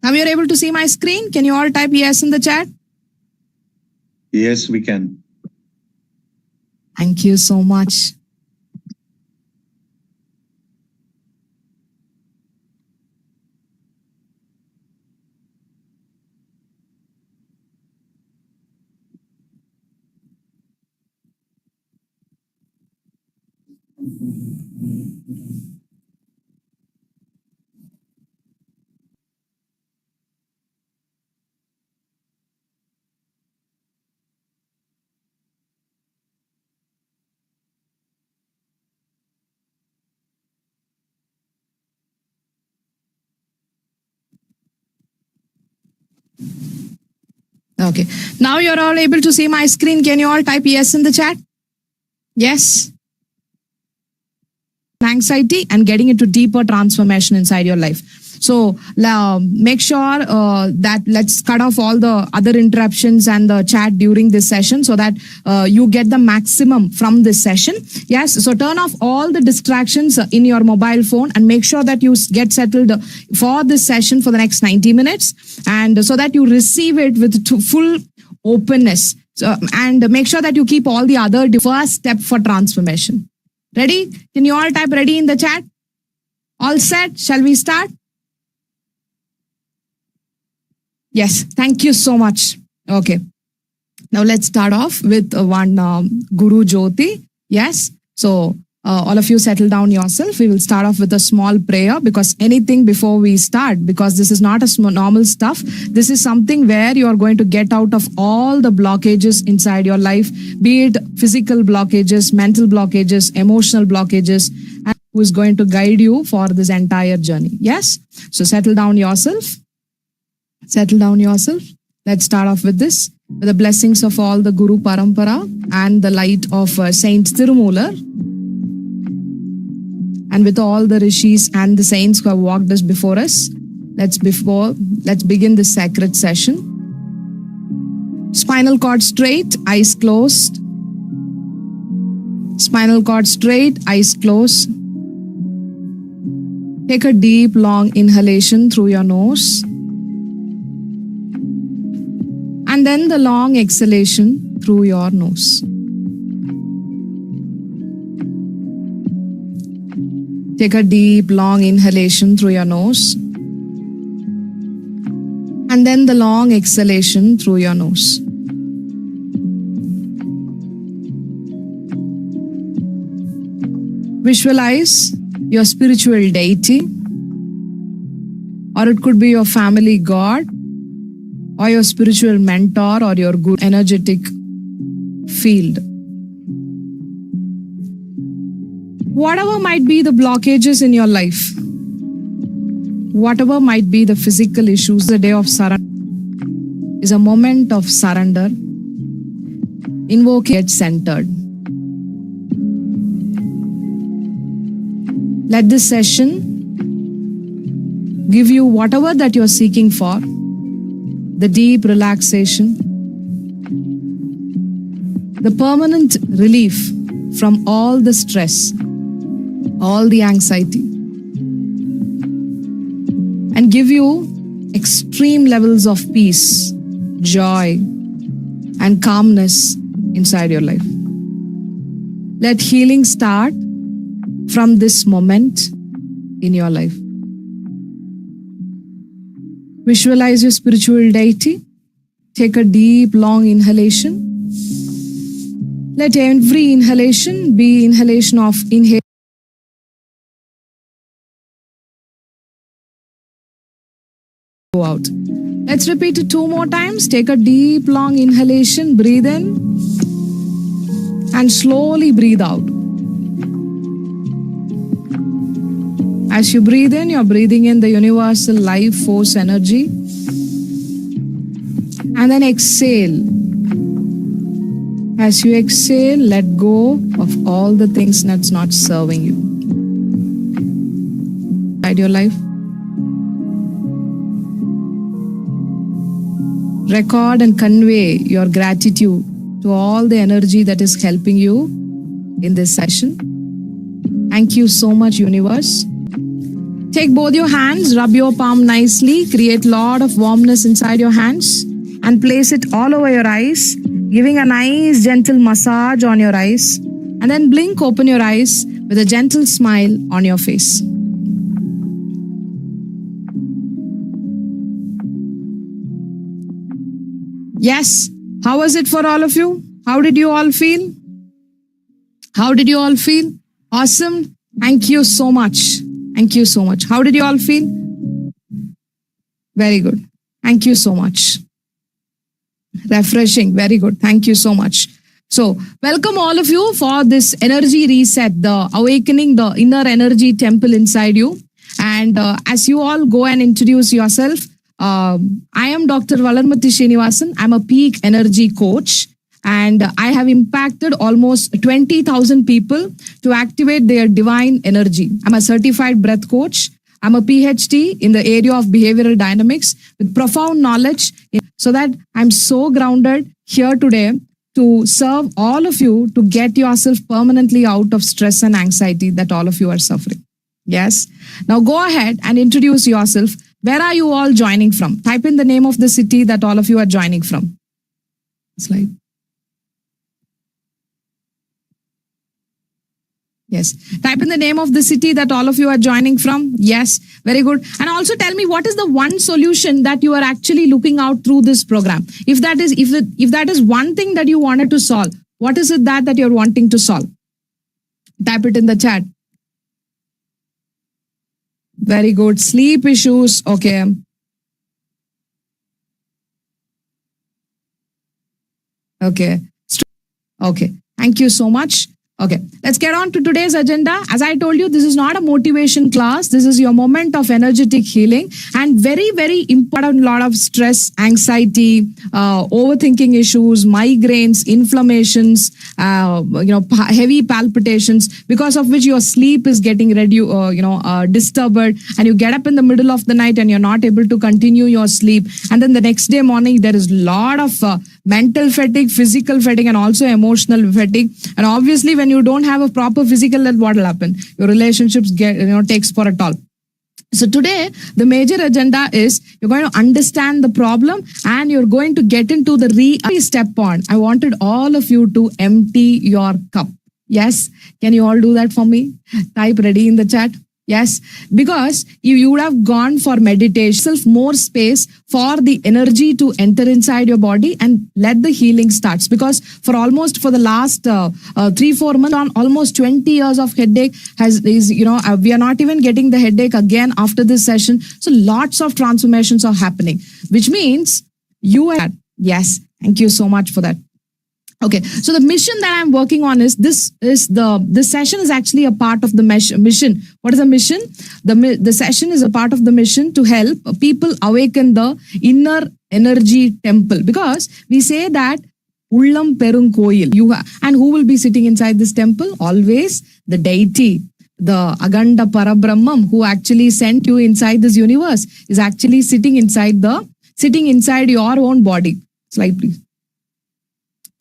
Now you're able to see my screen. Can you all type yes in the chat? Yes, we can. Thank you so much. Okay. Now you're all able to see my screen. Can you all type yes in the chat? Yes. Anxiety and getting into deeper transformation inside your life. So make sure that let's cut off all the other interruptions and the chat during this session so that you get the maximum from this session. Yes, so turn off all the distractions in your mobile phone and make sure that you get settled for this session for the next 90 minutes and so that you receive it with full openness. So, and make sure that you keep all the other first step for transformation. Ready? Can you all type ready in the chat? All set? Shall we start? Yes, thank you so much. Okay. Now let's start off with one Guru Jyoti. Yes. So all of you settle down yourself. We will start off with a small prayer because anything before we start, because this is not a normal stuff. This is something where you are going to get out of all the blockages inside your life, be it physical blockages, mental blockages, emotional blockages, and who is going to guide you for this entire journey. Yes. So settle down yourself. Settle down yourself. Let's start off with this. With the blessings of all the Guru Parampara and the light of Saint Tirumular, and with all the rishis and the saints who have walked us before us, let's begin this sacred session. Spinal cord straight, eyes closed. Spinal cord straight, eyes closed. Take a deep, long inhalation through your nose. And then the long exhalation through your nose. Take a deep, long inhalation through your nose. And then the long exhalation through your nose. Visualize your spiritual deity, or it could be your family god, or your spiritual mentor, or your good energetic field. Whatever might be the blockages in your life, whatever might be the physical issues, the day of surrender is a moment of surrender. Invoke, get centered. Let this session give you whatever that you're seeking for, the deep relaxation, the permanent relief from all the stress, all the anxiety, and give you extreme levels of peace, joy, and calmness inside your life. Let healing start from this moment in your life. Visualize your spiritual deity. Take a deep, long inhalation. Let every inhalation be inhalation of inhale. Go out. Let's repeat it 2 more times. Take a deep, long inhalation. Breathe in. And slowly breathe out. As you breathe in, you're breathing in the universal life force energy. And then exhale. As you exhale, let go of all the things that's not serving you inside your life. record and convey your gratitude to all the energy that is helping you in this session. Thank you so much, universe. Take both your hands, rub your palm nicely, create lot of warmness inside your hands and place it all over your eyes, giving a nice gentle massage on your eyes, and then blink open your eyes with a gentle smile on your face. Yes, how was it for all of you? How did you all feel? How did you all feel? Awesome. Thank you so much. Thank you so much. How did you all feel? Very good. Thank you so much. Refreshing. Very good. Thank you so much. So, welcome all of you for this energy reset, the awakening, the inner energy temple inside you. And as you all go and introduce yourself, I am Dr. Valarmati Srinivasan. I'm a peak energy coach. And I have impacted almost 20,000 people to activate their divine energy. I'm a certified breath coach. I'm a PhD in the area of behavioral dynamics with profound knowledge, so that I'm so grounded here today to serve all of you to get yourself permanently out of stress and anxiety that all of you are suffering. Yes. Now go ahead and introduce yourself. Where are you all joining from? Type in the name of the city that all of you are joining from. Slide. Yes. Type in the name of the city that all of you are joining from. Yes. Very good. And also tell me, what is the one solution that you are actually looking out through this program? If that is one thing that you wanted to solve, what is it that you're wanting to solve? Type it in the chat. Very good. Sleep issues. Okay. Okay. Okay. Thank you so much. Okay, let's get on to today's agenda. As I told you, this is not a motivation class. This is your moment of energetic healing, and very, very important. Lot of stress, anxiety, overthinking issues, migraines, inflammations, heavy palpitations, because of which your sleep is getting disturbed, and you get up in the middle of the night and you're not able to continue your sleep. And then the next day morning, there is a lot of mental fatigue, physical fatigue, and also emotional fatigue. And obviously, when you don't have a proper physical health, what will happen? Your relationships takes for a toll. So today, the major agenda is you're going to understand the problem and you're going to get into the step on. I wanted all of you to empty your cup. Yes. Can you all do that for me? Type ready in the chat. Yes, because you would have gone for meditation, more space for the energy to enter inside your body and let the healing starts. Because for the last 3-4 months, on almost 20 years of headache we are not even getting the headache again after this session. So lots of transformations are happening, which means you are. Yes, thank you so much for that. Okay, so the mission that I'm working on is this session is actually a part of the mission. What is the mission? The session is a part of the mission to help people awaken the inner energy temple, because we say that Ullam Perum Koil. And who will be sitting inside this temple? Always the deity, the Aganda Parabrahmam, who actually sent you inside this universe, is actually sitting inside your own body. Slide, please.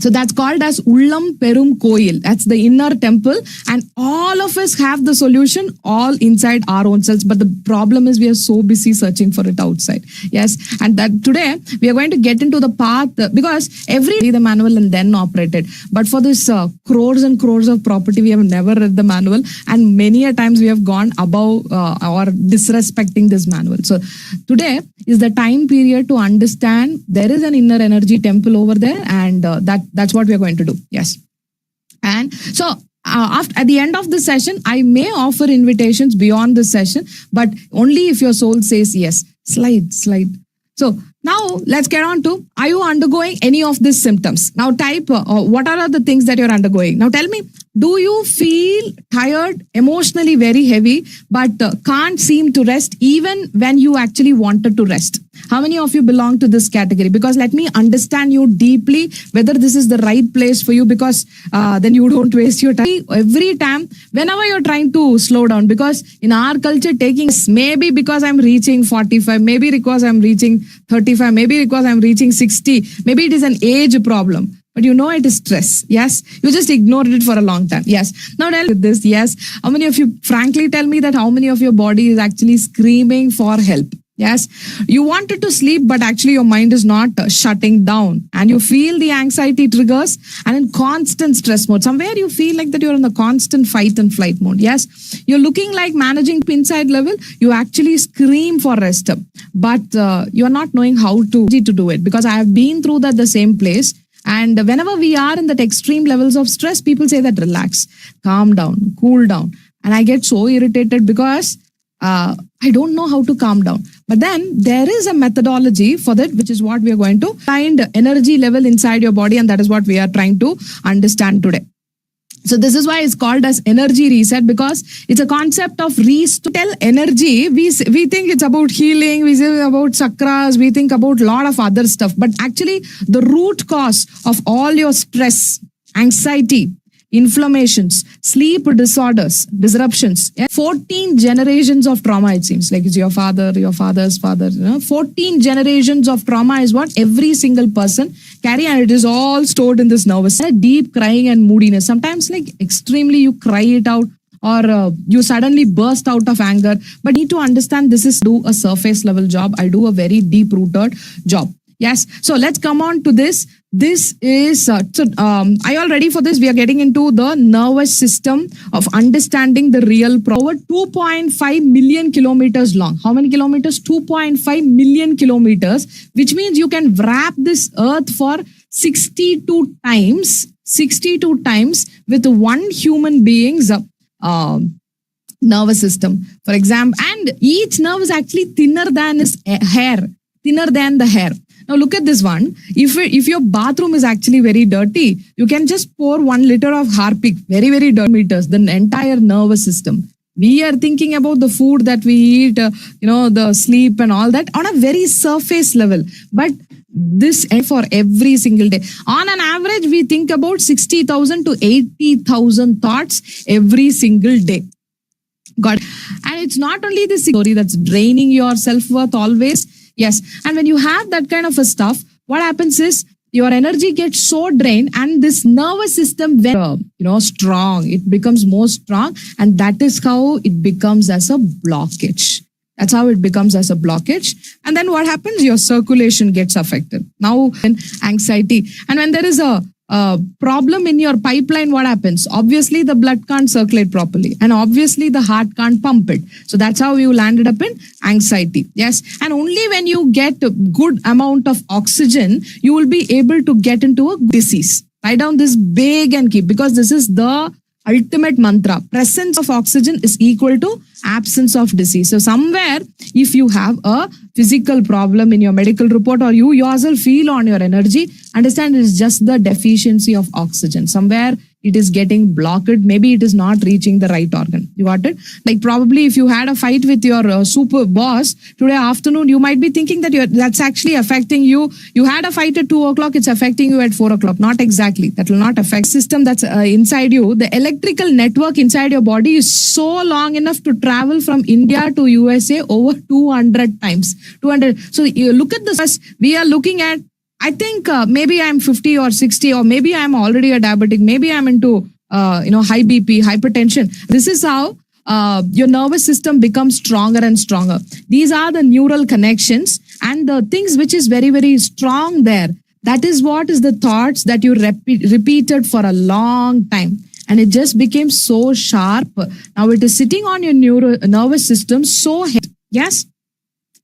So that's called as Ullam Perum Koil. That's the inner temple. And all of us have the solution all inside our own selves. But the problem is we are so busy searching for it outside. Yes. And that today we are going to get into the path, because the manual and then operate it. But for this crores and crores of property, we have never read the manual. And many a times we have gone above or disrespecting this manual. So today is the time period to understand there is an inner energy temple over there, and that's what we are going to do. Yes. And so at the end of the session, I may offer invitations beyond this session, but only if your soul says yes. Slide. So now let's get on to, are you undergoing any of these symptoms? Now type, what are the things that you're undergoing? Now tell me, Do you feel tired, emotionally very heavy, but can't seem to rest even when you actually wanted to rest? How many of you belong to this category? Because let me understand you deeply whether this is the right place for you, because then you don't waste your time. Every time, whenever you're trying to slow down, because in our culture, taking maybe because I'm reaching 45, maybe because I'm reaching 35, maybe because I'm reaching 60, maybe it is an age problem. But you know it is stress. Yes. You just ignored it for a long time. Yes. Now tell me this. Yes. How many of you frankly tell me that how many of your body is actually screaming for help? Yes. You wanted to sleep, but actually your mind is not shutting down, and you feel the anxiety triggers and in constant stress mode. Somewhere you feel like that you're in the constant fight and flight mode. Yes. You're looking like managing inside level. You actually scream for rest, but you're not knowing how to do it, because I have been through that the same place. And whenever we are in that extreme levels of stress, people say that relax, calm down, cool down. And I get so irritated because I don't know how to calm down. But then there is a methodology for that, which is what we are going to find energy level inside your body. And that is what we are trying to understand today. So this is why it's called as energy reset, because it's a concept of restore energy. We think it's about healing, we say about chakras, we think about a lot of other stuff. But actually, the root cause of all your stress, anxiety, inflammations, sleep disorders, disruptions, 14 generations of trauma, it seems like it's your father, your father's father, 14 generations of trauma is what every single person carry, and it is all stored in this nervous system. Deep crying and moodiness, sometimes like extremely you cry it out, or you suddenly burst out of anger. But need to understand this is do a surface level job. I do a very deep rooted job. Yes. So let's come on to this. This is, are you all ready for this? We are getting into the nervous system of understanding the real problem. Over 2.5 million kilometers long. How many kilometers? 2.5 million kilometers, which means you can wrap this earth for 62 times with one human being's nervous system. For example, and each nerve is actually thinner than his hair, thinner than the hair. Now look at this one. If your bathroom is actually very dirty, you can just pour 1 liter of Harpic, very, very dirty meters, the entire nervous system. We are thinking about the food that we eat, the sleep and all that on a very surface level. But this for every single day. On an average, we think about 60,000 to 80,000 thoughts every single day. Got it? And it's not only the story that's draining your self-worth always. Yes. And when you have that kind of a stuff, what happens is your energy gets so drained, and this nervous system, when, strong, it becomes more strong. And that is how it becomes as a blockage. That's how it becomes as a blockage. And then what happens? Your circulation gets affected. Now, anxiety. And when there is a problem in your pipeline, what happens? Obviously, the blood can't circulate properly, and obviously the heart can't pump it. So that's how you landed up in anxiety. Yes. And only when you get a good amount of oxygen, you will be able to get into a disease. Write down this big and keep, because this is the ultimate mantra. Presence of oxygen is equal to absence of disease. So somewhere, if you have a physical problem in your medical report, or you yourself feel on your energy, understand it is just the deficiency of oxygen. Somewhere it is getting blocked. Maybe it is not reaching the right organ. You got it? Like probably if you had a fight with your super boss today afternoon, you might be thinking that that's actually affecting you. You had a fight at 2 o'clock, it's affecting you at 4 o'clock. Not exactly. That will not affect system that's inside you. The electrical network inside your body is so long enough to travel from India to USA over 200 times. 200. So you look at this. We are looking at, I think maybe I'm 50 or 60, or maybe I'm already a diabetic. Maybe I'm into, high BP, hypertension. This is how your nervous system becomes stronger and stronger. These are the neural connections and the things which is very, very strong there. That is what is the thoughts that you repeated for a long time. And it just became so sharp. Now it is sitting on your nervous system so heavy. Yes.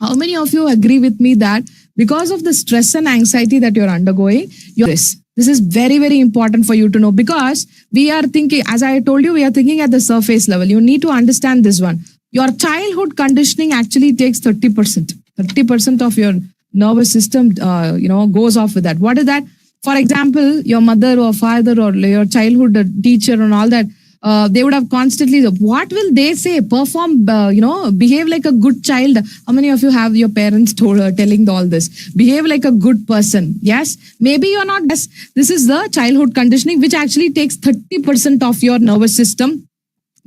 How many of you agree with me that because of the stress and anxiety that you're undergoing, this is very, very important for you to know, because we are thinking, as I told you, we are thinking at the surface level. You need to understand this one. Your childhood conditioning actually takes 30%. 30% of your nervous system, goes off with that. What is that? For example, your mother or father or your childhood teacher and all that, they would have constantly, what will they say? Perform, behave like a good child. How many of you have your parents telling all this? Behave like a good person. Yes, maybe you're not. Yes, this is the childhood conditioning, which actually takes 30% of your nervous system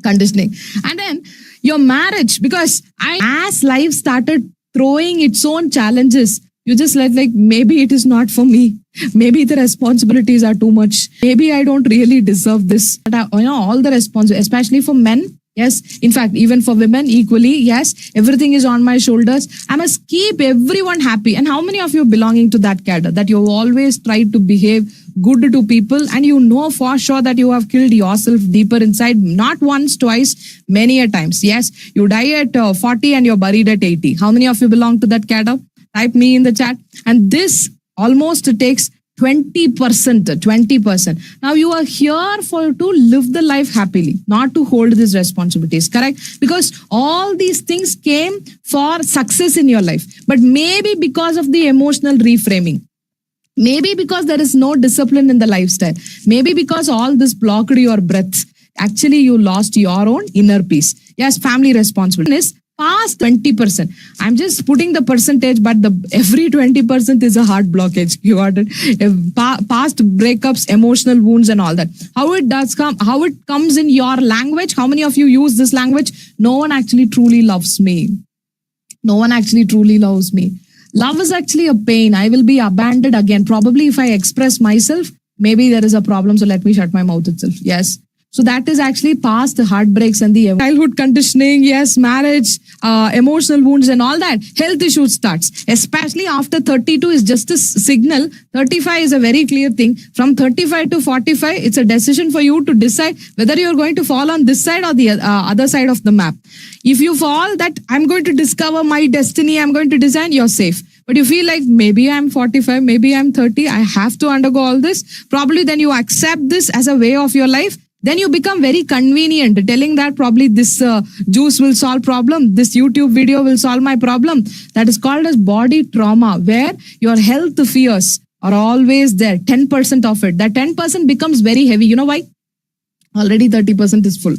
conditioning. And then your marriage, because as life started throwing its own challenges, you just like maybe it is not for me. Maybe the responsibilities are too much. Maybe I don't really deserve this. But all the responsibility, especially for men. Yes, in fact, even for women equally. Yes, everything is on my shoulders. I must keep everyone happy. And how many of you belonging to that cadre that you always try to behave good to people, and you know for sure that you have killed yourself deeper inside, not once, twice, many a times. Yes, you die at 40 and you're buried at 80. How many of you belong to that cadre? Type me in the chat. And this almost takes 20%. 20%. Now you are here to live the life happily, not to hold these responsibilities, correct? Because all these things came for success in your life. But maybe because of the emotional reframing, maybe because there is no discipline in the lifestyle, maybe because all this blocked your breath, actually you lost your own inner peace. Yes, family responsibility is past 20%. I'm just putting the percentage, but every 20% is a heart blockage. You got it. Past breakups, emotional wounds, and all that. How it comes in your language. How many of you use this language? No one actually truly loves me. No one actually truly loves me. Love is actually a pain. I will be abandoned again. Probably if I express myself, maybe there is a problem. So let me shut my mouth itself. Yes. So that is actually past the heartbreaks and the childhood conditioning. Yes, marriage, emotional wounds and all that. Health issues starts, especially after 32 is just a signal. 35 is a very clear thing. From 35 to 45, it's a decision for you to decide whether you're going to fall on this side or the other side of the map. If you fall that I'm going to discover my destiny, I'm going to design, you're safe. But you feel like maybe I'm 45, maybe I'm 30, I have to undergo all this. Probably then you accept this as a way of your life. Then you become very convenient, telling that probably this juice will solve problem. This YouTube video will solve my problem. That is called as body trauma, where your health fears are always there. 10% of it. That 10% becomes very heavy. You know why? Already 30% is full.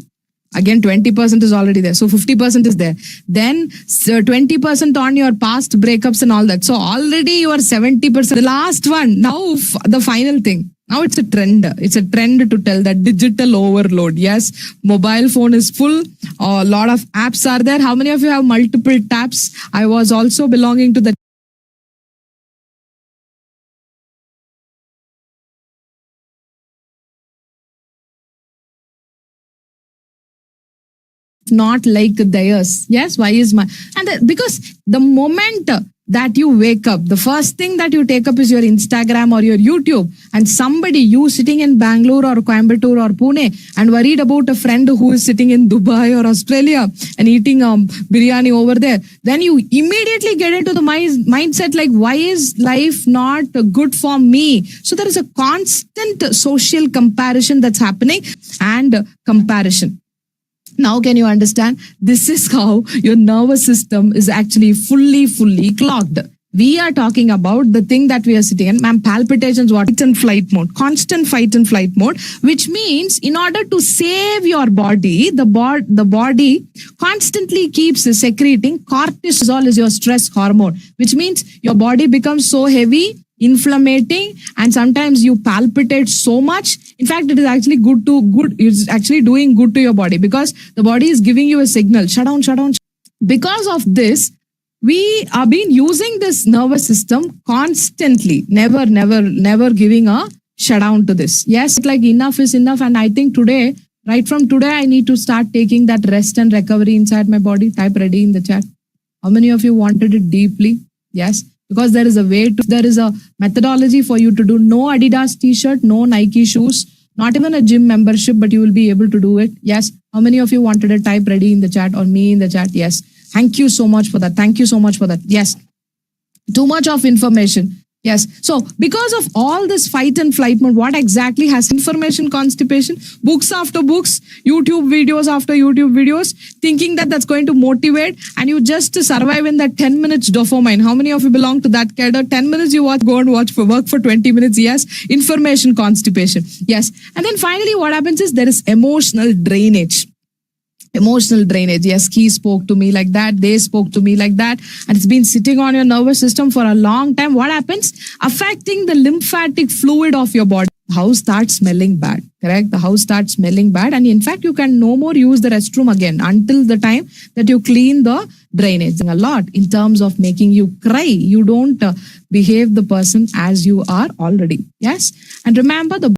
Again, 20% is already there. So 50% is there. Then 20% on your past breakups and all that. So already you are 70%. The last one. Now the final thing. Now it's a trend. It's a trend to tell that digital overload. Yes, mobile phone is full. A lot of apps are there. How many of you have multiple tabs? I was also belonging to the not like theirs. Yes, why is my because the moment that you wake up, the first thing that you take up is your Instagram or your YouTube, and somebody, you sitting in Bangalore or Coimbatore or Pune and worried about a friend who is sitting in Dubai or Australia and eating biryani over there, then you immediately get into the mindset like, why is life not good for me? So there is a constant social comparison that's happening and comparison. Now, can you understand? This is how your nervous system is actually fully clogged. We are talking about the thing that we are sitting in. Ma'am, palpitations, what? Fight and flight mode, constant fight and flight mode, which means in order to save your body, the body constantly keeps secreting cortisol, is your stress hormone, which means your body becomes so heavy, inflammatory, and sometimes you palpitate so much. In fact, it is actually it's actually doing good to your body because the body is giving you a signal, shut down. Because of this, we are been using this nervous system constantly, never giving a shutdown to this. Yes, like enough is enough. And I think today, right from today, I need to start taking that rest and recovery inside my body. Type ready in the chat. How many of you wanted it deeply? Yes. Because there is a methodology for you to do. No Adidas t-shirt, no Nike shoes, not even a gym membership, but you will be able to do it. Yes. How many of you wanted a type ready in the chat or me in the chat? Yes. Thank you so much for that. Thank you so much for that. Yes. Too much of information. Yes. So because of all this fight and flight mode, what exactly has information constipation? Books after books, YouTube videos after YouTube videos, thinking that that's going to motivate, and you just survive in that 10 minutes dopamine. How many of you belong to that cadre? 10 minutes you watch, go and watch for work for 20 minutes. Yes. Information constipation. Yes. And then finally what happens is there is emotional drainage. Emotional drainage. Yes, he spoke to me like that. They spoke to me like that. And it's been sitting on your nervous system for a long time. What happens? Affecting the lymphatic fluid of your body. The house starts smelling bad. Correct? The house starts smelling bad. And in fact, you can no more use the restroom again until the time that you clean the drainage. A lot in terms of making you cry. You don't behave the person as you are already. Yes. And remember, the